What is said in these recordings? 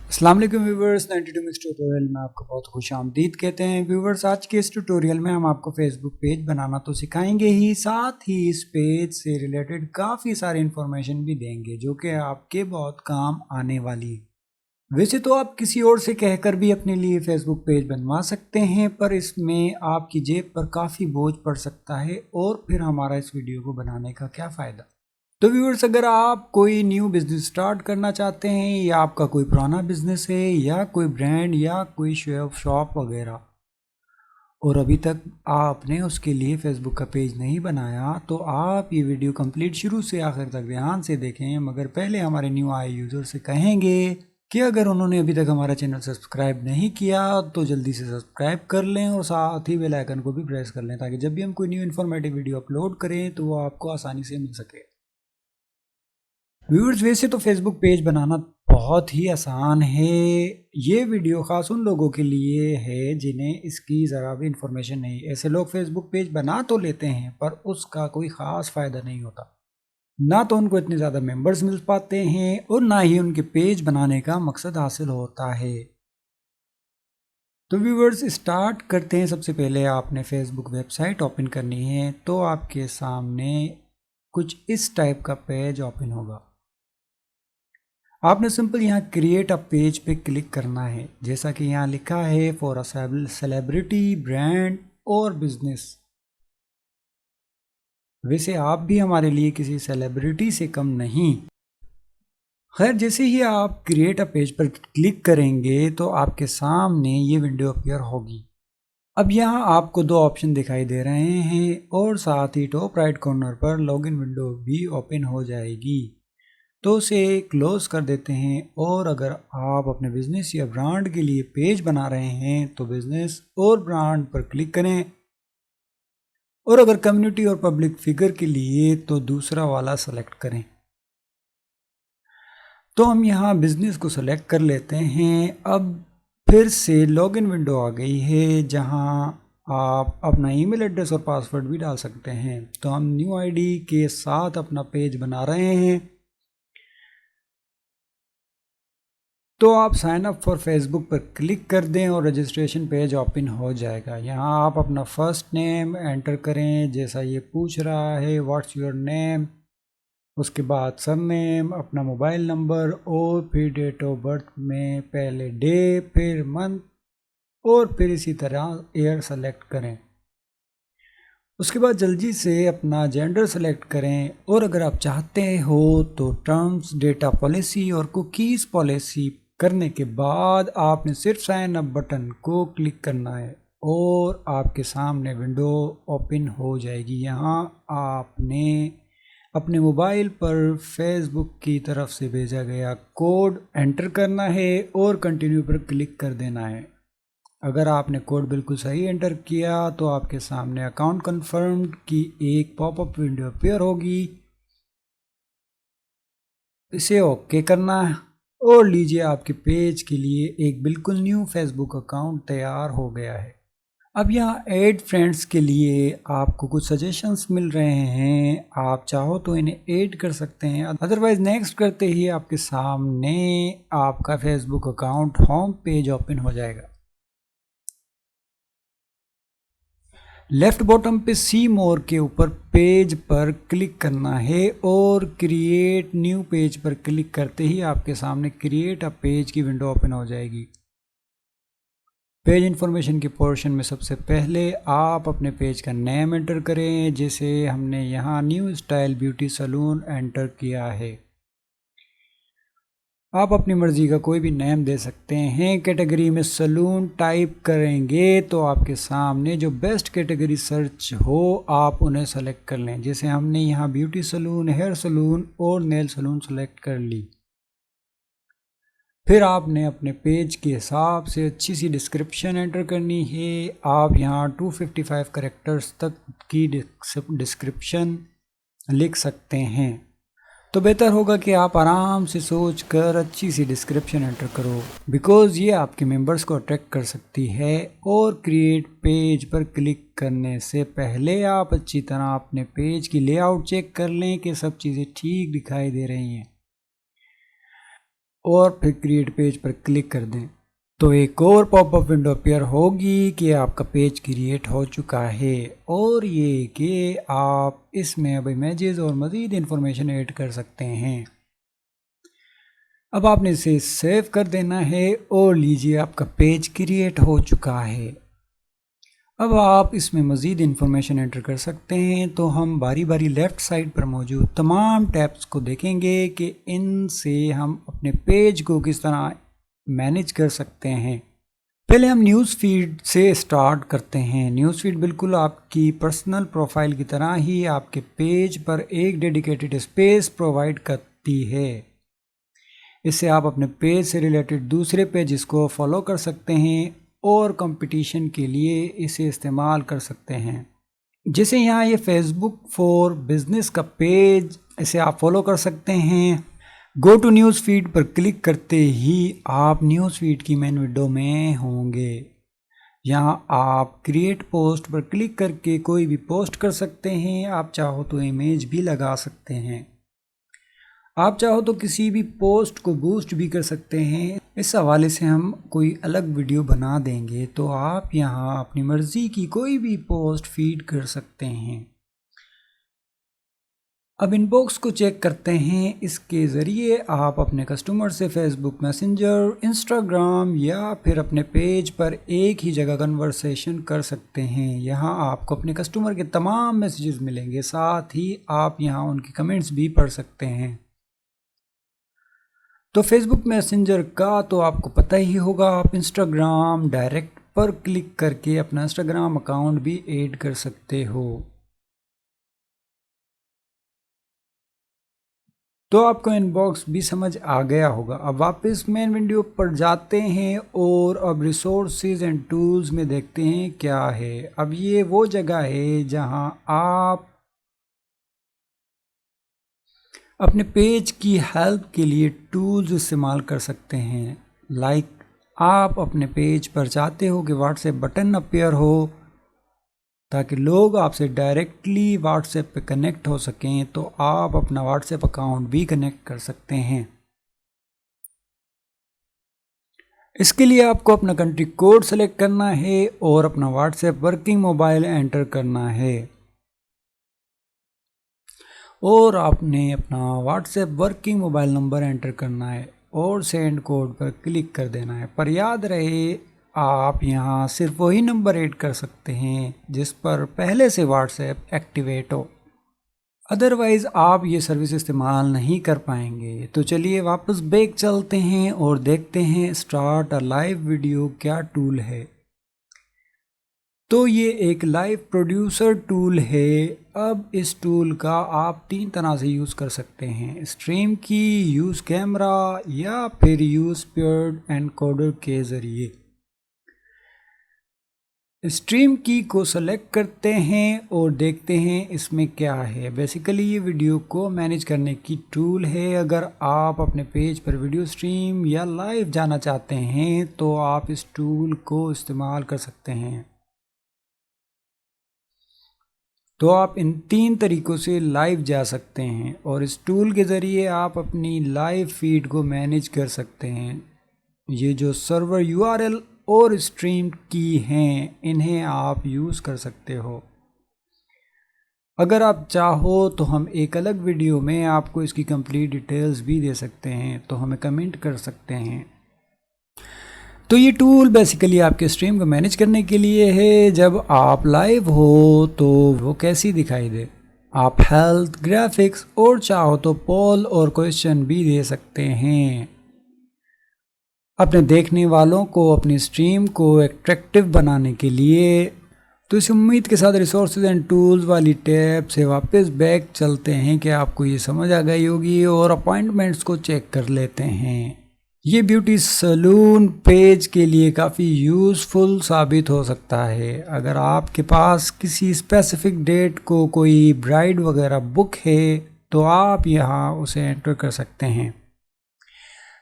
अस्सलाम वालेकुम viewers, 92 mix tutorial में आपको बहुत खुश आमदीद कहते हैं। व्यूवर्स, आज के इस ट्यूटोरियल में हम आपको फेसबुक पेज बनाना तो सिखाएंगे ही, साथ ही इस पेज से रिलेटेड काफ़ी सारी इन्फॉर्मेशन भी देंगे जो कि आपके बहुत काम आने वाली है। वैसे तो आप किसी और से कहकर भी अपने लिए फेसबुक पेज बनवा सकते हैं, पर इसमें आपकी जेब पर काफ़ी बोझ पड़ सकता है और फिर हमारा इस वीडियो को बनाने का क्या फ़ायदा। तो व्यूअर्स, अगर आप कोई न्यू बिज़नेस स्टार्ट करना चाहते हैं या आपका कोई पुराना बिज़नेस है या कोई ब्रांड या कोई शॉप वगैरह और अभी तक आपने उसके लिए फेसबुक का पेज नहीं बनाया, तो आप ये वीडियो कंप्लीट शुरू से आखिर तक ध्यान से देखें। मगर पहले हमारे न्यू आए यूज़र से कहेंगे कि अगर उन्होंने अभी तक हमारा चैनल सब्सक्राइब नहीं किया तो जल्दी से सब्सक्राइब कर लें और साथ ही बेल आइकन को भी प्रेस कर लें, ताकि जब भी हम कोई न्यू इन्फॉर्मेटिव वीडियो अपलोड करें तो वो आपको आसानी से मिल सके। व्यूअर्स, वैसे तो फेसबुक पेज बनाना बहुत ही आसान है। ये वीडियो ख़ास उन लोगों के लिए है जिन्हें इसकी ज़रा भी इंफॉर्मेशन नहीं। ऐसे लोग फेसबुक पेज बना तो लेते हैं पर उसका कोई ख़ास फ़ायदा नहीं होता। ना तो उनको इतने ज़्यादा मेंबर्स मिल पाते हैं और ना ही उनके पेज बनाने का मकसद हासिल होता है। तो व्यूअर्स, स्टार्ट करते हैं। सबसे पहले आपने फेसबुक वेबसाइट ओपन करनी है, तो आपके सामने कुछ इस टाइप का पेज ओपन होगा। आपने सिंपल यहाँ क्रिएट अ पेज पे क्लिक करना है, जैसा कि यहाँ लिखा है फॉर अ सेलिब्रिटी, ब्रांड और बिजनेस। वैसे आप भी हमारे लिए किसी सेलिब्रिटी से कम नहीं। खैर, जैसे ही आप क्रिएट अ पेज पर क्लिक करेंगे तो आपके सामने ये विंडो अपीयर होगी। अब यहाँ आपको दो ऑप्शन दिखाई दे रहे हैं और साथ ही टॉप राइट कॉर्नर पर लॉगिन विंडो भी ओपन हो जाएगी। तो उसे क्लोज कर देते हैं। और अगर आप अपने बिजनेस या ब्रांड के लिए पेज बना रहे हैं तो बिजनेस और ब्रांड पर क्लिक करें, और अगर कम्युनिटी और पब्लिक फिगर के लिए तो दूसरा वाला सेलेक्ट करें। तो हम यहाँ बिजनेस को सेलेक्ट कर लेते हैं। अब फिर से लॉगिन विंडो आ गई है, जहाँ आप अपना ईमेल एड्रेस और पासवर्ड भी डाल सकते हैं। तो हम न्यू आईडी के साथ अपना पेज बना रहे हैं। तो आप साइन अप फॉर फेसबुक पर क्लिक कर दें और रजिस्ट्रेशन पेज ओपन हो जाएगा। यहाँ आप अपना फर्स्ट नेम एंटर करें, जैसा ये पूछ रहा है व्हाट्स योर नेम। उसके बाद सरनेम, अपना मोबाइल नंबर और फिर डेट ऑफ बर्थ में पहले डे, फिर मंथ और फिर इसी तरह ईयर सेलेक्ट करें। उसके बाद जल्दी से अपना जेंडर सेलेक्ट करें, और अगर आप चाहते हो तो टर्म्स, डेटा पॉलिसी और कुकीज़ पॉलिसी करने के बाद आपने सिर्फ साइन अप बटन को क्लिक करना है और आपके सामने विंडो ओपन हो जाएगी। यहाँ आपने अपने मोबाइल पर फेसबुक की तरफ से भेजा गया कोड एंटर करना है और कंटिन्यू पर क्लिक कर देना है। अगर आपने कोड बिल्कुल सही एंटर किया तो आपके सामने अकाउंट कन्फर्म्ड की एक पॉपअप विंडो अपीयर होगी। इसे ओके करना है और लीजिए, आपके पेज के लिए एक बिल्कुल न्यू फेसबुक अकाउंट तैयार हो गया है। अब यहाँ ऐड फ्रेंड्स के लिए आपको कुछ सजेशंस मिल रहे हैं। आप चाहो तो इन्हें ऐड कर सकते हैं, अदरवाइज नेक्स्ट करते ही आपके सामने आपका Facebook account home page open हो जाएगा। लेफ्ट बॉटम पे सी मोर के ऊपर पेज पर क्लिक करना है और क्रिएट न्यू पेज पर क्लिक करते ही आपके सामने क्रिएट अ पेज की विंडो ओपन हो जाएगी। पेज इंफॉर्मेशन के पोर्शन में सबसे पहले आप अपने पेज का नेम एंटर करें, जैसे हमने यहाँ new style beauty salon enter किया है। आप अपनी मर्ज़ी का कोई भी नेम दे सकते हैं। कैटेगरी में सैलून टाइप करेंगे तो आपके सामने जो बेस्ट कैटेगरी सर्च हो आप उन्हें सेलेक्ट कर लें। जैसे हमने यहाँ ब्यूटी सैलून, हेयर सैलून और नेल सैलून सेलेक्ट कर ली। फिर आपने अपने पेज के हिसाब से अच्छी सी डिस्क्रिप्शन एंटर करनी है। आप यहाँ 255 कैरेक्टर्स तक की डिस्क्रिप्शन लिख सकते हैं। तो बेहतर होगा कि आप आराम से सोच कर अच्छी सी डिस्क्रिप्शन एंटर करो, बिकॉज़ ये आपके मेंबर्स को अट्रैक्ट कर सकती है। और क्रिएट पेज पर क्लिक करने से पहले आप अच्छी तरह अपने पेज की लेआउट चेक कर लें कि सब चीज़ें ठीक दिखाई दे रही हैं। और फिर क्रिएट पेज पर क्लिक कर दें तो एक और पॉपअप विंडो अपीयर होगी कि आपका पेज क्रिएट हो चुका है और ये कि आप इसमें अब इमेजेस और मज़ीद इंफॉर्मेशन ऐड कर सकते हैं। अब आपने इसे सेव कर देना है और लीजिए आपका पेज क्रिएट हो चुका है। अब आप इसमें मज़ीद इंफॉर्मेशन एंटर कर सकते हैं तो हम बारी बारी लेफ़्ट साइड पर मौजूद तमाम टैब्स को देखेंगे कि इनसे हम अपने पेज को किस तरह मैनेज कर सकते हैं। पहले हम न्यूज़ फीड से स्टार्ट करते हैं। न्यूज़ फीड बिल्कुल आपकी पर्सनल प्रोफाइल की तरह ही आपके पेज पर एक डेडिकेटेड स्पेस प्रोवाइड करती है। इससे आप अपने पेज से रिलेटेड दूसरे पेजेस को फॉलो कर सकते हैं और कंपटीशन के लिए इसे इस्तेमाल कर सकते हैं। जैसे यहाँ ये फेसबुक फॉर बिजनेस का पेज, इसे आप फॉलो कर सकते हैं। गो टू न्यूज़ फीड पर क्लिक करते ही आप न्यूज़ फीड की मेन विंडो में होंगे। यहाँ आप क्रिएट पोस्ट पर क्लिक करके कोई भी पोस्ट कर सकते हैं। आप चाहो तो इमेज भी लगा सकते हैं। आप चाहो तो किसी भी पोस्ट को बूस्ट भी कर सकते हैं। इस हवाले से हम कोई अलग वीडियो बना देंगे तो आप यहाँ अपनी मर्ज़ी की कोई भी पोस्ट फीड कर सकते हैं। अब इनबॉक्स को चेक करते हैं। इसके ज़रिए आप अपने कस्टमर से फेसबुक मैसेंजर, इंस्टाग्राम या फिर अपने पेज पर एक ही जगह कन्वर्सेशन कर सकते हैं। यहाँ आपको अपने कस्टमर के तमाम मैसेजेस मिलेंगे, साथ ही आप यहाँ उनकी कमेंट्स भी पढ़ सकते हैं। तो फेसबुक मैसेंजर का तो आपको पता ही होगा। आप इंस्टाग्राम डायरेक्ट पर क्लिक करके अपना इंस्टाग्राम अकाउंट भी ऐड कर सकते हो। तो आपको इनबॉक्स भी समझ आ गया होगा। अब वापस मेन विंडो पर जाते हैं और अब रिसोर्सेज एंड टूल्स में देखते हैं क्या है। अब ये वो जगह है जहां आप अपने पेज की हेल्प के लिए टूल्स इस्तेमाल कर सकते हैं। लाइक आप अपने पेज पर चाहते हो कि व्हाट्सएप बटन अपीयर हो ताकि लोग आपसे डायरेक्टली व्हाट्सएप पे कनेक्ट हो सकें, तो आप अपना व्हाट्सएप अकाउंट भी कनेक्ट कर सकते हैं। इसके लिए आपको अपना कंट्री कोड सेलेक्ट करना है और अपना व्हाट्सएप वर्किंग मोबाइल एंटर करना है और आपने अपना WhatsApp working mobile number enter करना है और सेंड कोड पर क्लिक कर देना है। पर याद रहे आप यहाँ सिर्फ वही नंबर ऐड कर सकते हैं जिस पर पहले से व्हाट्सएप एक्टिवेट हो, अदरवाइज़ आप ये सर्विस इस्तेमाल नहीं कर पाएंगे। तो चलिए वापस बैक चलते हैं और देखते हैं स्टार्ट अ लाइव वीडियो क्या टूल है। तो ये एक लाइव प्रोड्यूसर टूल है। अब इस टूल का आप 3 तरह से यूज़ कर सकते हैं, स्ट्रीम की, यूज़ कैमरा या फिर यूज़ पेयर्ड एनकोडर के ज़रिए। स्ट्रीम की को सेलेक्ट करते हैं और देखते हैं इसमें क्या है। बेसिकली ये वीडियो को मैनेज करने की टूल है। अगर आप अपने पेज पर वीडियो स्ट्रीम या लाइव जाना चाहते हैं तो आप इस टूल को इस्तेमाल कर सकते हैं। तो आप इन 3 तरीक़ों से लाइव जा सकते हैं और इस टूल के ज़रिए आप अपनी लाइव फीड को मैनेज कर सकते हैं। ये जो सर्वर URL और स्ट्रीम की हैं इन्हें आप यूज़ कर सकते हो। अगर आप चाहो तो हम एक अलग वीडियो में आपको इसकी कंप्लीट डिटेल्स भी दे सकते हैं, तो हमें कमेंट कर सकते हैं। तो ये टूल बेसिकली आपके स्ट्रीम को मैनेज करने के लिए है। जब आप लाइव हो तो वो कैसी दिखाई दे। आप हेल्थ, ग्राफिक्स और चाहो तो पोल और क्वेश्चन भी दे सकते हैं। अपने देखने वालों को अपनी स्ट्रीम को एट्रैक्टिव बनाने के लिए। तो इस उम्मीद के साथ रिसोर्सेज एंड टूल्स वाली टैब से वापस बैक चलते हैं कि आपको ये समझ आ गई होगी और अपॉइंटमेंट्स को चेक कर लेते हैं। ये ब्यूटी सैलून पेज के लिए काफ़ी यूज़फुल साबित हो सकता है। अगर आपके पास किसी स्पेसिफिक डेट को कोई ब्राइड वगैरह बुक है तो आप यहाँ उसे एंटर कर सकते हैं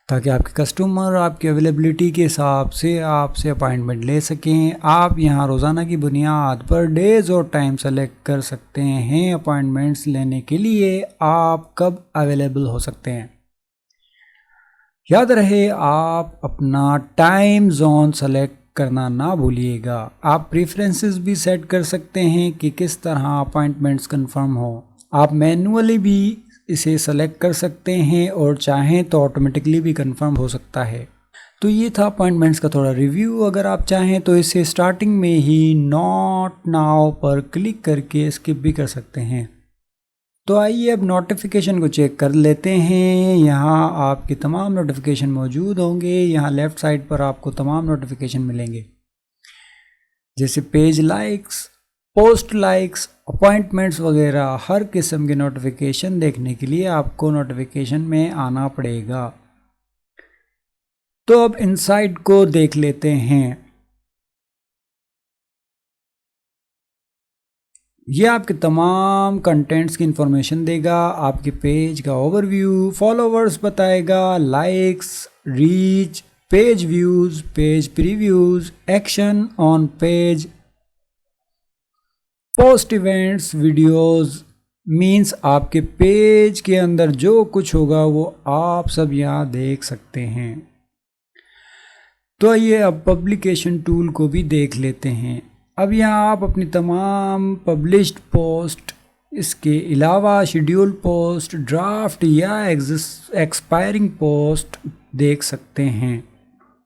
ताकि आपके कस्टमर आपकी अवेलेबिलिटी के हिसाब से आपसे अपॉइंटमेंट ले सकें। आप यहाँ रोज़ाना की बुनियाद पर डेज़ और टाइम सेलेक्ट कर सकते हैं अपॉइंटमेंट्स लेने के लिए आप कब अवेलेबल हो सकते हैं। याद रहे आप अपना टाइम जोन सेलेक्ट करना ना भूलिएगा। आप प्रेफरेंसेस भी सेट कर सकते हैं कि किस तरह अपॉइंटमेंट्स कंफर्म हो। आप मैन्युअली भी इसे सेलेक्ट कर सकते हैं और चाहें तो ऑटोमेटिकली भी कंफर्म हो सकता है। तो ये था अपॉइंटमेंट्स का थोड़ा रिव्यू। अगर आप चाहें तो इसे स्टार्टिंग में ही नॉट नाउ पर क्लिक करके स्किप भी कर सकते हैं। तो आइए अब नोटिफिकेशन को चेक कर लेते हैं। यहाँ आपके तमाम नोटिफिकेशन मौजूद होंगे। यहाँ लेफ़्ट साइड पर आपको तमाम नोटिफिकेशन मिलेंगे, जैसे page likes, post likes, appointments वगैरह। हर किस्म के नोटिफिकेशन देखने के लिए आपको नोटिफिकेशन में आना पड़ेगा। तो अब इनसाइड को देख लेते हैं। ये आपके तमाम कंटेंट्स की इंफॉर्मेशन देगा, आपके पेज का ओवरव्यू, फॉलोवर्स बताएगा, likes, reach, page views, page previews, action on page, post events, videos. Means आपके पेज के अंदर जो कुछ होगा वो आप सब यहाँ देख सकते हैं। तो ये अब पब्लिकेशन टूल को भी देख लेते हैं। अब यहाँ आप अपनी तमाम पब्लिश्ड पोस्ट, इसके अलावा शेड्यूल पोस्ट, ड्राफ्ट या एक्सपायरिंग पोस्ट देख सकते हैं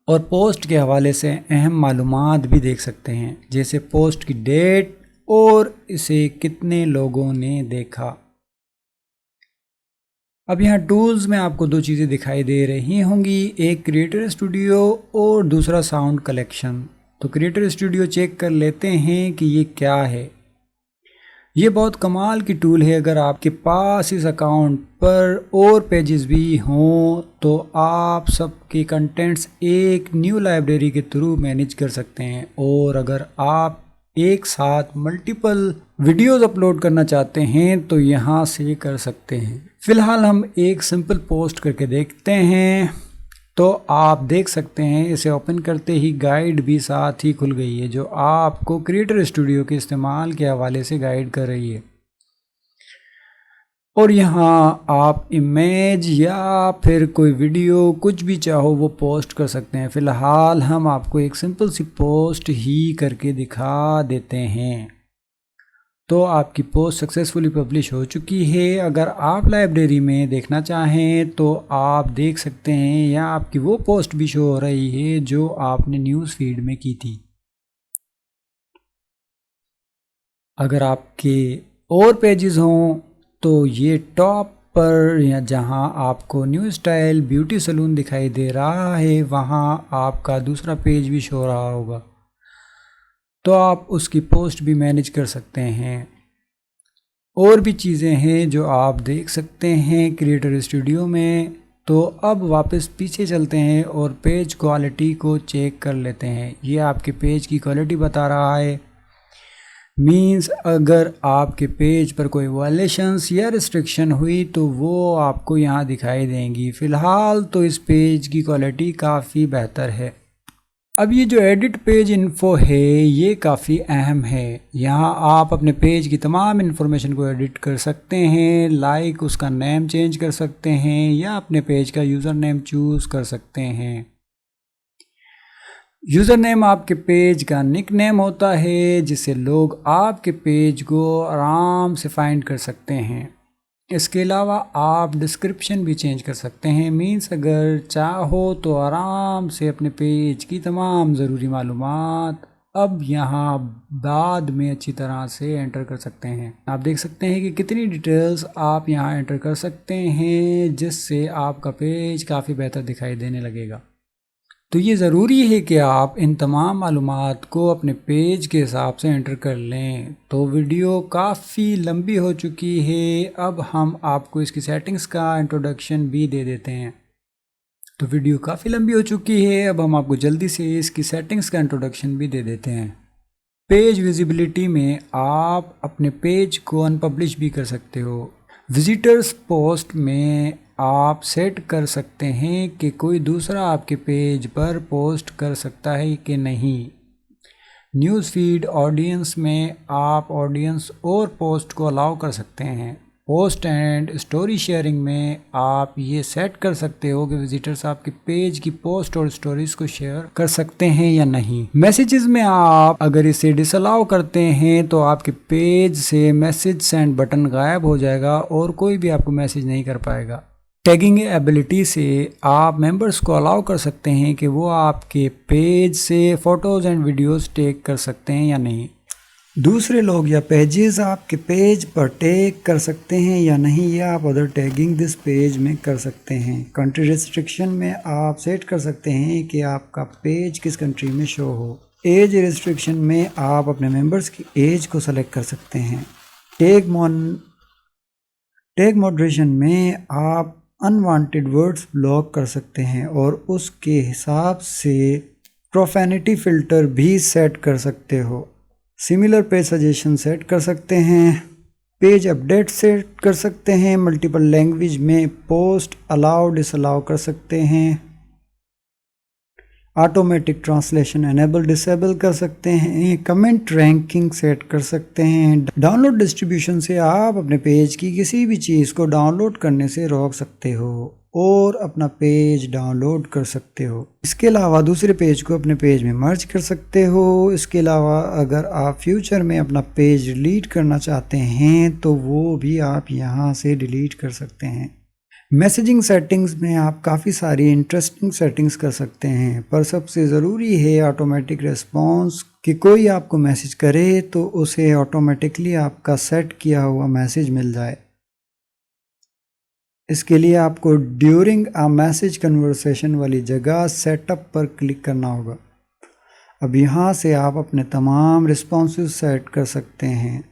और पोस्ट के हवाले से अहम मालूमात भी देख सकते हैं, जैसे पोस्ट की डेट और इसे कितने लोगों ने देखा। अब यहाँ टूल्स में आपको दो चीज़ें दिखाई दे रही होंगी, एक क्रिएटर स्टूडियो और दूसरा साउंड कलेक्शन। तो क्रिएटर स्टूडियो चेक कर लेते हैं कि ये क्या है। ये बहुत कमाल की टूल है। अगर आपके पास इस अकाउंट पर और पेजेस भी हों तो आप सबके कंटेंट्स एक न्यू लाइब्रेरी के थ्रू मैनेज कर सकते हैं। और अगर आप एक साथ मल्टीपल वीडियोस अपलोड करना चाहते हैं तो यहाँ से कर सकते हैं। फ़िलहाल हम एक सिंपल पोस्ट करके देखते हैं। तो आप देख सकते हैं इसे ओपन करते ही गाइड भी साथ ही खुल गई है, जो आपको क्रिएटर स्टूडियो के इस्तेमाल के हवाले से गाइड कर रही है। और यहाँ आप इमेज या फिर कोई वीडियो कुछ भी चाहो वो पोस्ट कर सकते हैं। फ़िलहाल हम आपको एक सिंपल सी पोस्ट ही करके दिखा देते हैं। तो आपकी पोस्ट सक्सेसफुली पब्लिश हो चुकी है। अगर आप लाइब्रेरी में देखना चाहें तो आप देख सकते हैं, या आपकी वो पोस्ट भी शो हो रही है जो आपने न्यूज़ फीड में की थी। अगर आपके और पेजेस हों तो ये टॉप पर या जहां आपको न्यू स्टाइल ब्यूटी सलून दिखाई दे रहा है वहां आपका दूसरा पेज भी शो हो रहा होगा, तो आप उसकी पोस्ट भी मैनेज कर सकते हैं। और भी चीज़ें हैं जो आप देख सकते हैं क्रिएटर स्टूडियो में। तो अब वापस पीछे चलते हैं और पेज क्वालिटी को चेक कर लेते हैं। ये आपके पेज की क्वालिटी बता रहा है। मींस अगर आपके पेज पर कोई वायलेशंस या रिस्ट्रिक्शन हुई तो वो आपको यहाँ दिखाई देंगी। फ़िलहाल तो इस पेज की क्वालिटी काफ़ी बेहतर है। अब ये जो एडिट पेज इन्फो है ये काफ़ी अहम है। यहाँ आप अपने पेज की तमाम इन्फॉर्मेशन को एडिट कर सकते हैं, लाइक उसका नेम चेंज कर सकते हैं या अपने पेज का यूज़र नेम चूज़ कर सकते हैं। यूज़र नेम आपके पेज का निक नेम होता है जिससे लोग आपके पेज को आराम से फाइंड कर सकते हैं। इसके अलावा आप डिस्क्रिप्शन भी चेंज कर सकते हैं। मीन्स अगर चाहो तो आराम से अपने पेज की तमाम ज़रूरी मालूमात अब यहाँ बाद में अच्छी तरह से एंटर कर सकते हैं। आप देख सकते हैं कि कितनी डिटेल्स आप यहाँ एंटर कर सकते हैं, जिससे आपका पेज काफ़ी बेहतर दिखाई देने लगेगा। तो ये ज़रूरी है कि आप इन तमाम मालूमात को अपने पेज के हिसाब से एंटर कर लें। तो वीडियो काफ़ी लंबी हो चुकी है, अब हम आपको इसकी सेटिंग्स का इंट्रोडक्शन भी दे देते हैं। तो वीडियो काफ़ी लंबी हो चुकी है, अब हम आपको जल्दी से इसकी सेटिंग्स का इंट्रोडक्शन भी दे देते हैं। पेज विजिबिलिटी में आप अपने पेज को अनपब्लिश भी कर सकते हो। विजिटर्स पोस्ट में आप सेट कर सकते हैं कि कोई दूसरा आपके पेज पर पोस्ट कर सकता है कि नहीं। न्यूज़ फीड ऑडियंस में आप ऑडियंस और पोस्ट को अलाउ कर सकते हैं। पोस्ट एंड स्टोरी शेयरिंग में आप ये सेट कर सकते हो कि विजिटर्स आपके पेज की पोस्ट और स्टोरीज को शेयर कर सकते हैं या नहीं। मैसेजेस में आप अगर इसे डिसअलाउ करते हैं तो आपके पेज से मैसेज सेंड बटन गायब हो जाएगा और कोई भी आपको मैसेज नहीं कर पाएगा। टैगिंग एबिलिटी से आप मेंबर्स को अलाउ कर सकते हैं कि वो आपके पेज से फ़ोटोज़ एंड वीडियोस टैग कर सकते हैं या नहीं। दूसरे लोग या पेजेस आपके पेज पर टैग कर सकते हैं या नहीं, ये आप अदर टैगिंग दिस पेज में कर सकते हैं। कंट्री रिस्ट्रिक्शन में आप सेट कर सकते हैं कि आपका पेज किस कंट्री में शो हो। एज रिस्ट्रिक्शन में आप अपने मेंबर्स की एज को सेलेक्ट कर सकते हैं। टैग मॉडरेशन में आप अनवांटेड वर्ड्स ब्लॉक कर सकते हैं और उसके हिसाब से प्रोफेनिटी फ़िल्टर भी सेट कर सकते हो। सिमिलर पेज सजेशन सेट कर सकते हैं। पेज अपडेट सेट कर सकते हैं। मल्टीपल लैंग्वेज में पोस्ट अलाउ डिसअलाउ कर सकते हैं। ऑटोमेटिक ट्रांसलेशन एनेबल डिसेबल कर सकते हैं। कमेंट रैंकिंग सेट कर सकते हैं। डाउनलोड डिस्ट्रीब्यूशन से आप अपने पेज की किसी भी चीज़ को डाउनलोड करने से रोक सकते हो और अपना पेज डाउनलोड कर सकते हो। इसके अलावा दूसरे पेज को अपने पेज में मर्ज कर सकते हो। इसके अलावा अगर आप फ्यूचर में अपना पेज डिलीट करना चाहते हैं तो वो भी आप यहाँ से डिलीट कर सकते हैं। मैसेजिंग सेटिंग्स में आप काफ़ी सारी इंटरेस्टिंग सेटिंग्स कर सकते हैं, पर सबसे ज़रूरी है ऑटोमेटिक रिस्पॉन्स कि कोई आपको मैसेज करे तो उसे ऑटोमेटिकली आपका सेट किया हुआ मैसेज मिल जाए। इसके लिए आपको ड्यूरिंग अ मैसेज कन्वर्सेशन वाली जगह सेटअप पर क्लिक करना होगा। अब यहाँ से आप अपने तमाम रिस्पॉन्सेज सेट कर सकते हैं।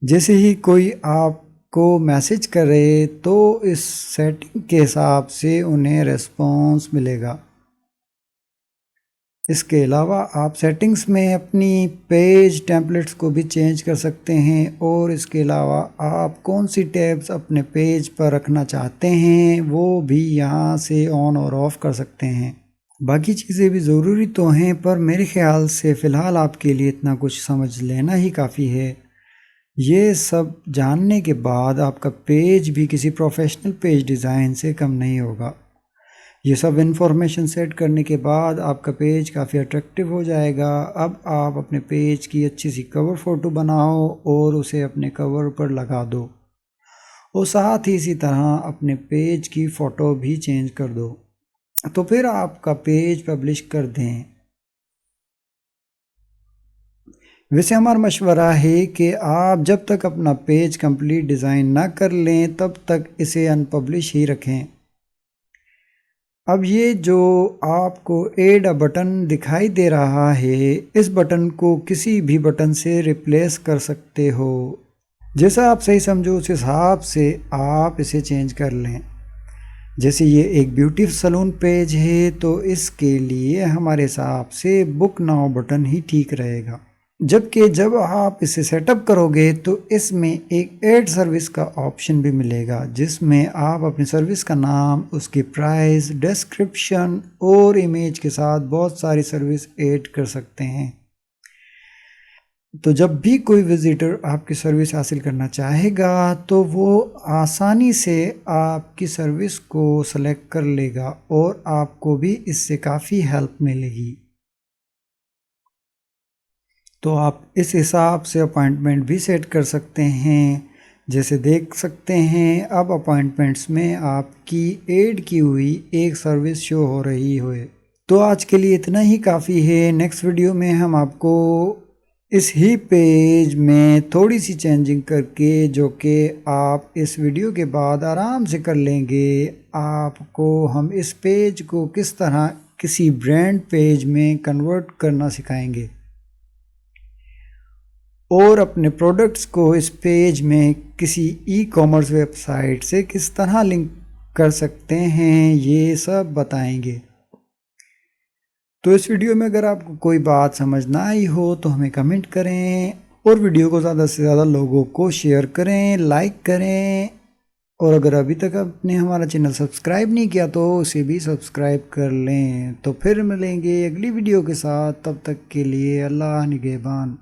जैसे ही कोई आपको मैसेज करे तो इस सेटिंग के हिसाब से उन्हें रिस्पॉन्स मिलेगा। इसके अलावा आप सेटिंग्स में अपनी पेज टेम्पलेट्स को भी चेंज कर सकते हैं और इसके अलावा आप कौन सी टैब्स अपने पेज पर रखना चाहते हैं वो भी यहाँ से ऑन और ऑफ कर सकते हैं। बाकी चीज़ें भी ज़रूरी तो हैं, पर मेरे ख़्याल से फ़िलहाल आपके लिए इतना कुछ समझ लेना ही काफ़ी है। ये सब जानने के बाद आपका पेज भी किसी प्रोफेशनल पेज डिज़ाइन से कम नहीं होगा। ये सब इन्फॉर्मेशन सेट करने के बाद आपका पेज काफ़ी अट्रैक्टिव हो जाएगा। अब आप अपने पेज की अच्छी सी कवर फ़ोटो बनाओ और उसे अपने कवर पर लगा दो और साथ ही इसी तरह अपने पेज की फ़ोटो भी चेंज कर दो, तो फिर आपका पेज पब्लिश कर दें। वैसे हमारा मशवरा है कि आप जब तक अपना पेज कंप्लीट डिज़ाइन ना कर लें तब तक इसे अनपब्लिश ही रखें। अब ये जो आपको ऐड अ बटन दिखाई दे रहा है, इस बटन को किसी भी बटन से रिप्लेस कर सकते हो। जैसा आप सही समझो उस हिसाब से आप इसे चेंज कर लें। जैसे ये एक ब्यूटी सैलून पेज है तो इसके लिए हमारे हिसाब से बुक नाउ बटन ही ठीक रहेगा। जबकि जब आप इसे सेटअप करोगे तो इसमें एक ऐड सर्विस का ऑप्शन भी मिलेगा, जिसमें आप अपनी सर्विस का नाम, उसकी प्राइस, डिस्क्रिप्शन और इमेज के साथ बहुत सारी सर्विस ऐड कर सकते हैं। तो जब भी कोई विजिटर आपकी सर्विस हासिल करना चाहेगा तो वो आसानी से आपकी सर्विस को सेलेक्ट कर लेगा और आपको भी इससे काफ़ी हेल्प मिलेगी। तो आप इस हिसाब से अपॉइंटमेंट भी सेट कर सकते हैं। जैसे देख सकते हैं अब अपॉइंटमेंट्स में आपकी ऐड की हुई एक सर्विस शो हो रही है। तो आज के लिए इतना ही काफ़ी है। नेक्स्ट वीडियो में हम आपको इस ही पेज में थोड़ी सी चेंजिंग करके, जो कि आप इस वीडियो के बाद आराम से कर लेंगे, आपको हम इस पेज को किस तरह किसी ब्रांड पेज में कन्वर्ट करना सिखाएंगे और अपने प्रोडक्ट्स को इस पेज में किसी ई-कॉमर्स वेबसाइट से किस तरह लिंक कर सकते हैं, ये सब बताएंगे। तो इस वीडियो में अगर आपको कोई बात समझ ना आई हो तो हमें कमेंट करें और वीडियो को ज़्यादा से ज़्यादा लोगों को शेयर करें, लाइक करें, और अगर अभी तक आपने हमारा चैनल सब्सक्राइब नहीं किया तो उसे भी सब्सक्राइब कर लें। तो फिर मिलेंगे अगली वीडियो के साथ, तब तक के लिए अल्लाह निगहबान।